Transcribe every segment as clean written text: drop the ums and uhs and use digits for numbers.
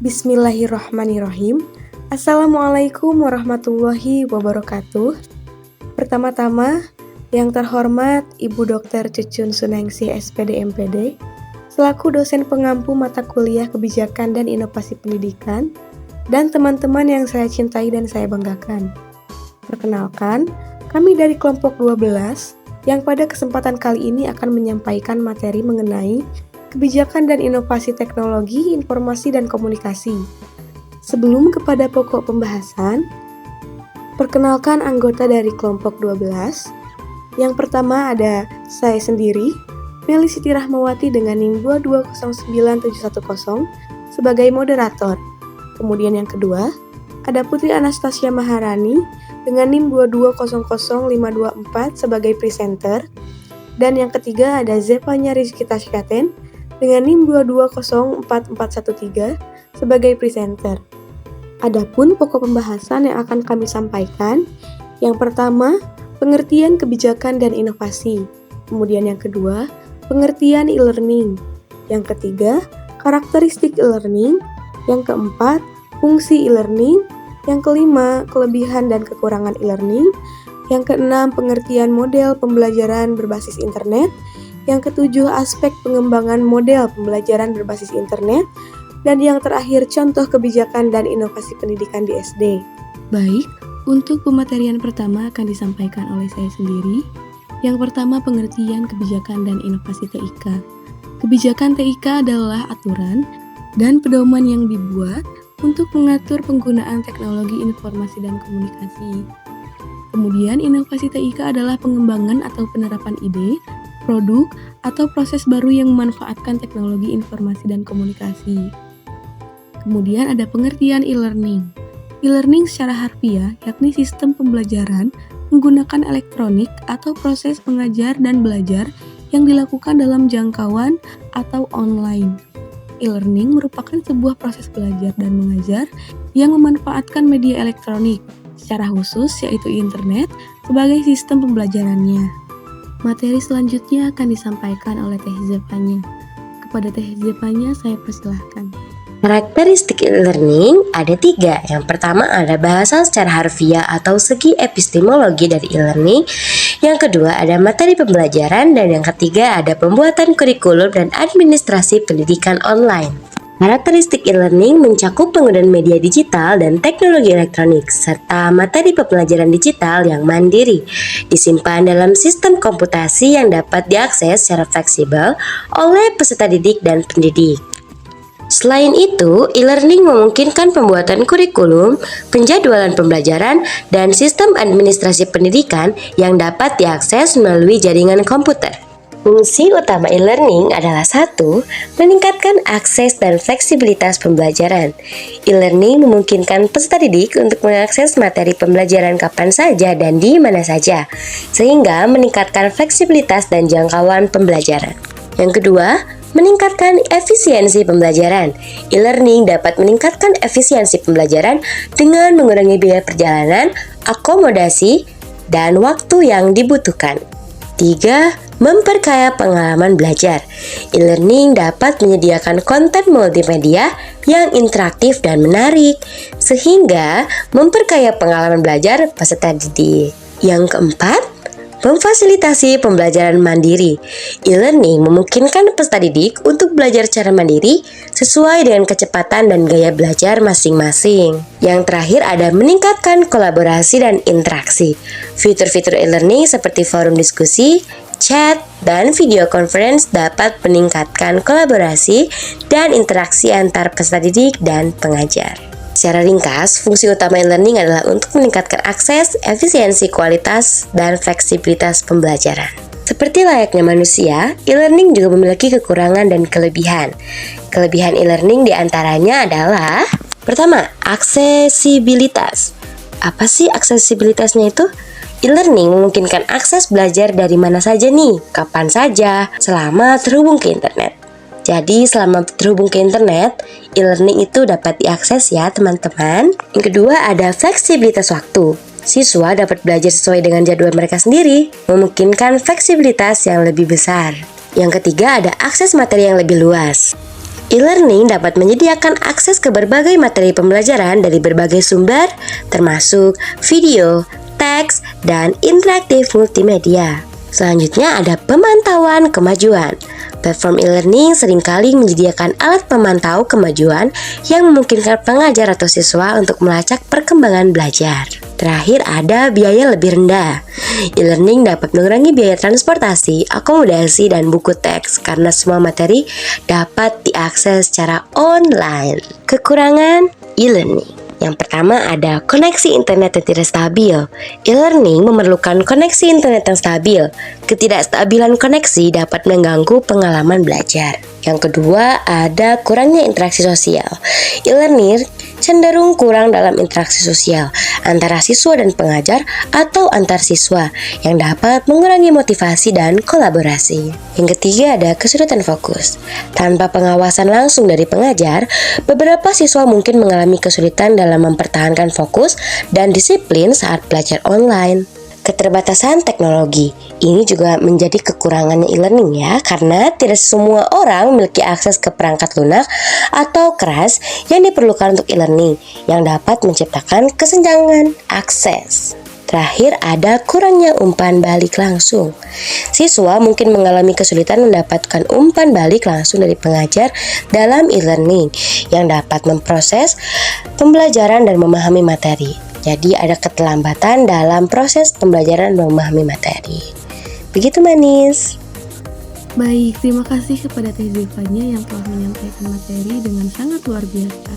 Bismillahirrahmanirrahim. Assalamualaikum warahmatullahi wabarakatuh. Pertama-tama, yang terhormat Ibu Dr. Cucun Sunengsi SPD MPD, selaku dosen pengampu mata kuliah Kebijakan dan Inovasi Pendidikan, dan teman-teman yang saya cintai dan saya banggakan. Perkenalkan, kami dari kelompok 12 yang pada kesempatan kali ini akan menyampaikan materi mengenai Kebijakan dan Inovasi Teknologi, Informasi, dan Komunikasi. Sebelum kepada pokok pembahasan, perkenalkan anggota dari kelompok 12. Yang pertama ada saya sendiri, Meli Siti Rahmawati dengan NIM 2209710 sebagai moderator. Kemudian yang kedua, ada Putri Anastasia Maharani dengan NIM 2200524 sebagai presenter. Dan yang ketiga ada Zevanya Rizky Tasyaten dengan NIM 2204413 sebagai presenter. Adapun pokok pembahasan yang akan kami sampaikan, yang pertama, pengertian kebijakan dan inovasi. Kemudian yang kedua, pengertian e-learning. Yang ketiga, karakteristik e-learning. Yang keempat, fungsi e-learning. Yang kelima, kelebihan dan kekurangan e-learning. Yang keenam, pengertian model pembelajaran berbasis internet. Yang ketujuh, aspek pengembangan model pembelajaran berbasis internet. Dan yang terakhir, contoh kebijakan dan inovasi pendidikan di SD. Baik, untuk pematerian pertama akan disampaikan oleh saya sendiri. Yang pertama, pengertian kebijakan dan inovasi TIK. Kebijakan TIK adalah aturan dan pedoman yang dibuat untuk mengatur penggunaan teknologi informasi dan komunikasi. Kemudian, inovasi TIK adalah pengembangan atau penerapan ide, produk, atau proses baru yang memanfaatkan teknologi informasi dan komunikasi. Kemudian ada pengertian e-learning. E-learning secara harfiah yakni sistem pembelajaran menggunakan elektronik atau proses mengajar dan belajar yang dilakukan dalam jangkauan atau online. E-learning merupakan sebuah proses belajar dan mengajar yang memanfaatkan media elektronik, secara khusus yaitu internet, sebagai sistem pembelajarannya. Materi selanjutnya akan disampaikan oleh Teh Zevanya. Kepada Teh Zevanya saya persilahkan. Karakteristik e-learning ada 3. Yang pertama ada bahasa secara harfiah atau segi epistemologi dari e-learning. Yang kedua ada materi pembelajaran. Dan yang ketiga ada pembuatan kurikulum dan administrasi pendidikan online. Karakteristik e-learning mencakup penggunaan media digital dan teknologi elektronik, serta materi pembelajaran digital yang mandiri, disimpan dalam sistem komputasi yang dapat diakses secara fleksibel oleh peserta didik dan pendidik. Selain itu, e-learning memungkinkan pembuatan kurikulum, penjadwalan pembelajaran, dan sistem administrasi pendidikan yang dapat diakses melalui jaringan komputer. Fungsi utama e-learning adalah 1. Meningkatkan akses dan fleksibilitas pembelajaran. E-learning memungkinkan peserta didik untuk mengakses materi pembelajaran kapan saja dan di mana saja, sehingga meningkatkan fleksibilitas dan jangkauan pembelajaran. Yang kedua, meningkatkan efisiensi pembelajaran. E-learning dapat meningkatkan efisiensi pembelajaran dengan mengurangi biaya perjalanan, akomodasi, dan waktu yang dibutuhkan. 3. Memperkaya pengalaman belajar. E-learning dapat menyediakan konten multimedia yang interaktif dan menarik, sehingga memperkaya pengalaman belajar peserta didik. Yang keempat, memfasilitasi pembelajaran mandiri. E-learning memungkinkan peserta didik untuk belajar secara mandiri sesuai dengan kecepatan dan gaya belajar masing-masing. Yang terakhir ada meningkatkan kolaborasi dan interaksi. Fitur-fitur e-learning seperti forum diskusi, chat, dan video conference dapat meningkatkan kolaborasi dan interaksi antar peserta didik dan pengajar. Secara ringkas, fungsi utama e-learning adalah untuk meningkatkan akses, efisiensi, kualitas, dan fleksibilitas pembelajaran. Seperti layaknya manusia, e-learning juga memiliki kekurangan dan kelebihan. Kelebihan e-learning diantaranya adalah: pertama, aksesibilitas. Apa sih aksesibilitasnya itu? E-learning memungkinkan akses belajar dari mana saja nih, kapan saja, selama terhubung ke internet. Jadi selama terhubung ke internet, e-learning itu dapat diakses ya teman-teman. Yang kedua ada fleksibilitas waktu. Siswa dapat belajar sesuai dengan jadwal mereka sendiri, memungkinkan fleksibilitas yang lebih besar. Yang ketiga ada akses materi yang lebih luas. E-learning dapat menyediakan akses ke berbagai materi pembelajaran dari berbagai sumber, termasuk video, teks, dan interaktif multimedia. Selanjutnya ada pemantauan kemajuan. Platform e-learning seringkali menyediakan alat pemantau kemajuan yang memungkinkan pengajar atau siswa untuk melacak perkembangan belajar. Terakhir ada biaya lebih rendah. E-learning dapat mengurangi biaya transportasi, akomodasi, dan buku teks karena semua materi dapat diakses secara online. Kekurangan e-learning. Yang pertama ada koneksi internet yang tidak stabil. E-learning memerlukan koneksi internet yang stabil. Ketidakstabilan koneksi dapat mengganggu pengalaman belajar. Yang kedua ada kurangnya interaksi sosial. E-learning cenderung kurang dalam interaksi sosial antara siswa dan pengajar atau antar siswa yang dapat mengurangi motivasi dan kolaborasi. Yang ketiga ada kesulitan fokus. Tanpa pengawasan langsung dari pengajar, beberapa siswa mungkin mengalami kesulitan dalam mempertahankan fokus dan disiplin saat belajar online. Keterbatasan teknologi ini juga menjadi kekurangannya e-learning ya, karena tidak semua orang memiliki akses ke perangkat lunak atau keras yang diperlukan untuk e-learning yang dapat menciptakan kesenjangan akses. Terakhir ada kurangnya umpan balik langsung. Siswa mungkin mengalami kesulitan mendapatkan umpan balik langsung dari pengajar dalam e-learning yang dapat memproses pembelajaran dan memahami materi. Jadi ada keterlambatan dalam proses pembelajaran dan memahami materi. Begitu Manis. Baik, terima kasih kepada Teh Zilfanya yang telah menyampaikan materi dengan sangat luar biasa.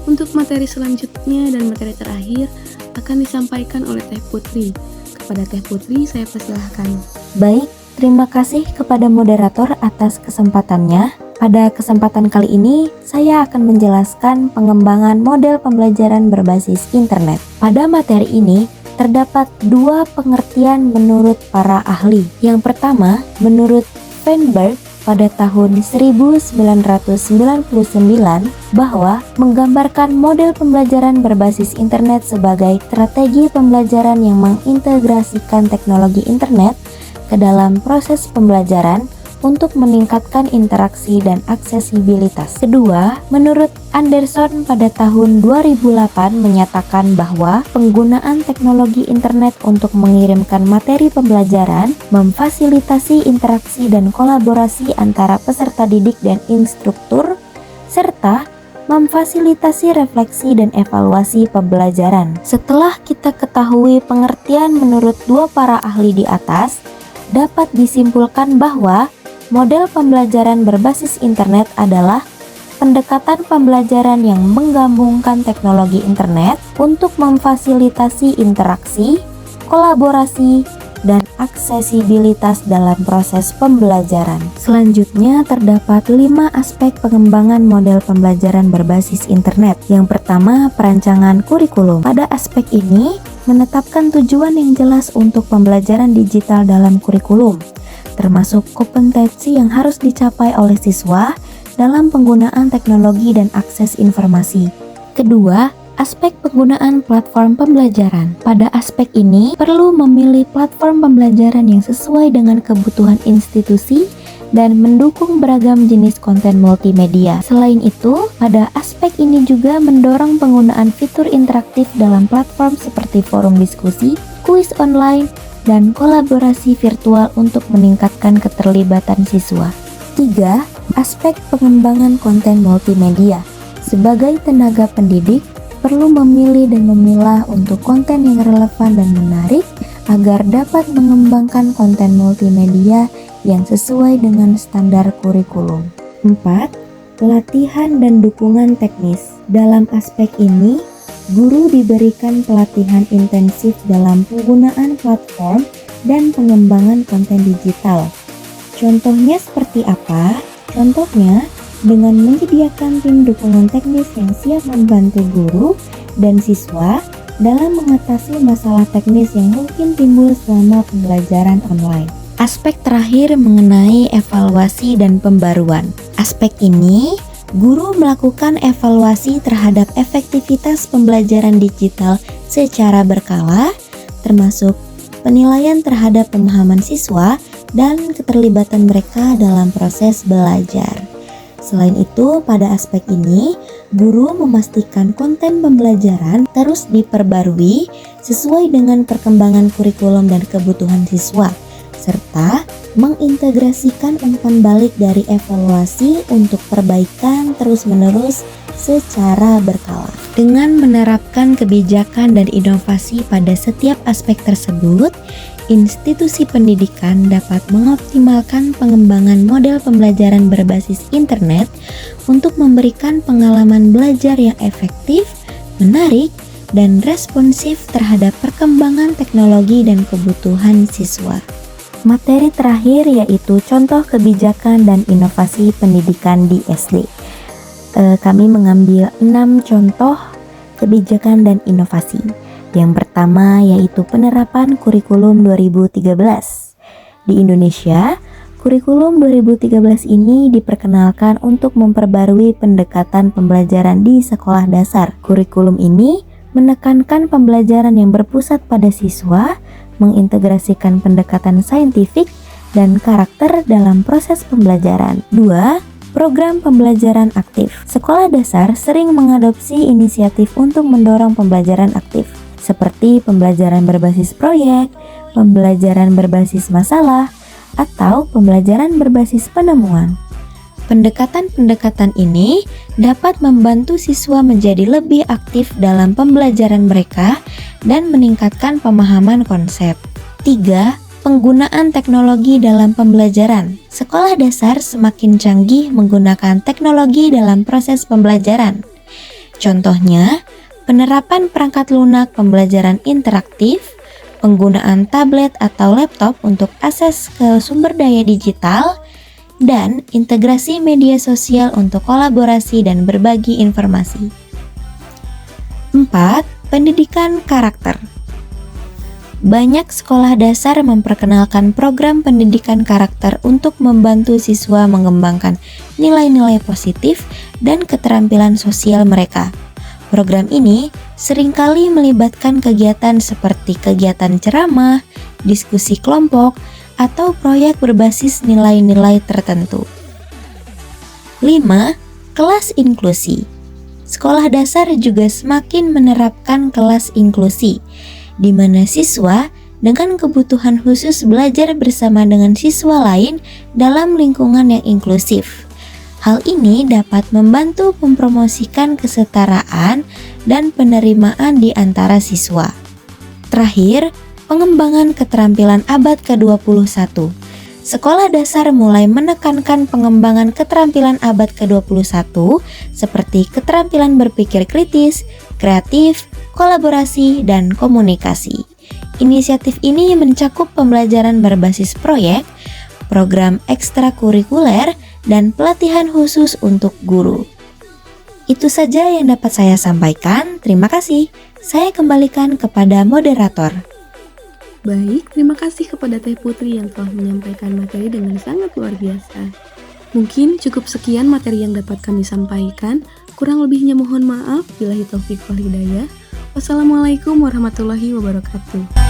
Untuk materi selanjutnya dan materi terakhir akan disampaikan oleh Teh Putri. Kepada Teh Putri saya persilahkan. Baik, terima kasih kepada moderator atas kesempatannya. Pada kesempatan kali ini, saya akan menjelaskan pengembangan model pembelajaran berbasis internet. Pada materi ini, terdapat dua pengertian menurut para ahli. Yang pertama, menurut Feinberg pada tahun 1999 bahwa menggambarkan model pembelajaran berbasis internet sebagai strategi pembelajaran yang mengintegrasikan teknologi internet ke dalam proses pembelajaran untuk meningkatkan interaksi dan aksesibilitas. Kedua, menurut Anderson pada tahun 2008 menyatakan bahwa penggunaan teknologi internet untuk mengirimkan materi pembelajaran memfasilitasi interaksi dan kolaborasi antara peserta didik dan instruktur, serta memfasilitasi refleksi dan evaluasi pembelajaran. Setelah kita ketahui pengertian menurut dua para ahli di atas, dapat disimpulkan bahwa model pembelajaran berbasis internet adalah pendekatan pembelajaran yang menggabungkan teknologi internet untuk memfasilitasi interaksi, kolaborasi, dan aksesibilitas dalam proses pembelajaran. Selanjutnya terdapat 5 aspek pengembangan model pembelajaran berbasis internet. Yang pertama, perancangan kurikulum. Pada aspek ini, menetapkan tujuan yang jelas untuk pembelajaran digital dalam kurikulum, termasuk kompetensi yang harus dicapai oleh siswa dalam penggunaan teknologi dan akses informasi. Kedua, aspek penggunaan platform pembelajaran. Pada aspek ini, perlu memilih platform pembelajaran yang sesuai dengan kebutuhan institusi dan mendukung beragam jenis konten multimedia. Selain itu, pada aspek ini juga mendorong penggunaan fitur interaktif dalam platform seperti forum diskusi, kuis online, dan kolaborasi virtual untuk meningkatkan keterlibatan siswa. 3. Aspek pengembangan konten multimedia. Sebagai tenaga pendidik, perlu memilih dan memilah untuk konten yang relevan dan menarik agar dapat mengembangkan konten multimedia yang sesuai dengan standar kurikulum. 4. Pelatihan dan dukungan teknis. Dalam aspek ini, guru diberikan pelatihan intensif dalam penggunaan platform dan pengembangan konten digital. Contohnya seperti apa? Contohnya dengan menyediakan tim dukungan teknis yang siap membantu guru dan siswa dalam mengatasi masalah teknis yang mungkin timbul selama pembelajaran online. Aspek terakhir mengenai evaluasi dan pembaruan. Aspek ini, guru melakukan evaluasi terhadap efektivitas pembelajaran digital secara berkala, termasuk penilaian terhadap pemahaman siswa dan keterlibatan mereka dalam proses belajar. Selain itu, pada aspek ini, guru memastikan konten pembelajaran terus diperbarui sesuai dengan perkembangan kurikulum dan kebutuhan siswa, serta mengintegrasikan umpan balik dari evaluasi untuk perbaikan terus-menerus secara berkala. Dengan menerapkan kebijakan dan inovasi pada setiap aspek tersebut, institusi pendidikan dapat mengoptimalkan pengembangan model pembelajaran berbasis internet untuk memberikan pengalaman belajar yang efektif, menarik, dan responsif terhadap perkembangan teknologi dan kebutuhan siswa. Materi terakhir yaitu contoh kebijakan dan inovasi pendidikan di SD. Kami mengambil 6 contoh kebijakan dan inovasi. Yang pertama yaitu penerapan kurikulum 2013. Di Indonesia, kurikulum 2013 ini diperkenalkan untuk memperbarui pendekatan pembelajaran di sekolah dasar. Kurikulum ini menekankan pembelajaran yang berpusat pada siswa, mengintegrasikan pendekatan saintifik dan karakter dalam proses pembelajaran. 2. Program pembelajaran aktif. Sekolah dasar sering mengadopsi inisiatif untuk mendorong pembelajaran aktif, seperti pembelajaran berbasis proyek, pembelajaran berbasis masalah, atau pembelajaran berbasis penemuan. Pendekatan-pendekatan ini dapat membantu siswa menjadi lebih aktif dalam pembelajaran mereka dan meningkatkan pemahaman konsep. 3. Penggunaan teknologi dalam pembelajaran. Sekolah dasar semakin canggih menggunakan teknologi dalam proses pembelajaran. Contohnya, penerapan perangkat lunak pembelajaran interaktif, penggunaan tablet atau laptop untuk akses ke sumber daya digital, dan integrasi media sosial untuk kolaborasi dan berbagi informasi. 4. Pendidikan karakter. Banyak sekolah dasar memperkenalkan program pendidikan karakter untuk membantu siswa mengembangkan nilai-nilai positif dan keterampilan sosial mereka. Program ini seringkali melibatkan kegiatan seperti kegiatan ceramah, diskusi kelompok, atau proyek berbasis nilai-nilai tertentu. 5. Kelas inklusi. Sekolah dasar juga semakin menerapkan kelas inklusi, di mana siswa dengan kebutuhan khusus belajar bersama dengan siswa lain dalam lingkungan yang inklusif. Hal ini dapat membantu mempromosikan kesetaraan dan penerimaan di antara siswa. Terakhir, pengembangan keterampilan abad ke-21. Sekolah dasar mulai menekankan pengembangan keterampilan abad ke-21 seperti keterampilan berpikir kritis, kreatif, kolaborasi, dan komunikasi. Inisiatif ini mencakup pembelajaran berbasis proyek, program ekstrakurikuler, dan pelatihan khusus untuk guru. Itu saja yang dapat saya sampaikan. Terima kasih. Saya kembalikan kepada moderator. Baik, terima kasih kepada Teh Putri yang telah menyampaikan materi dengan sangat luar biasa. Mungkin cukup sekian materi yang dapat kami sampaikan. Kurang lebihnya mohon maaf. Billahi taufiq wal hidayah. Wassalamualaikum warahmatullahi wabarakatuh.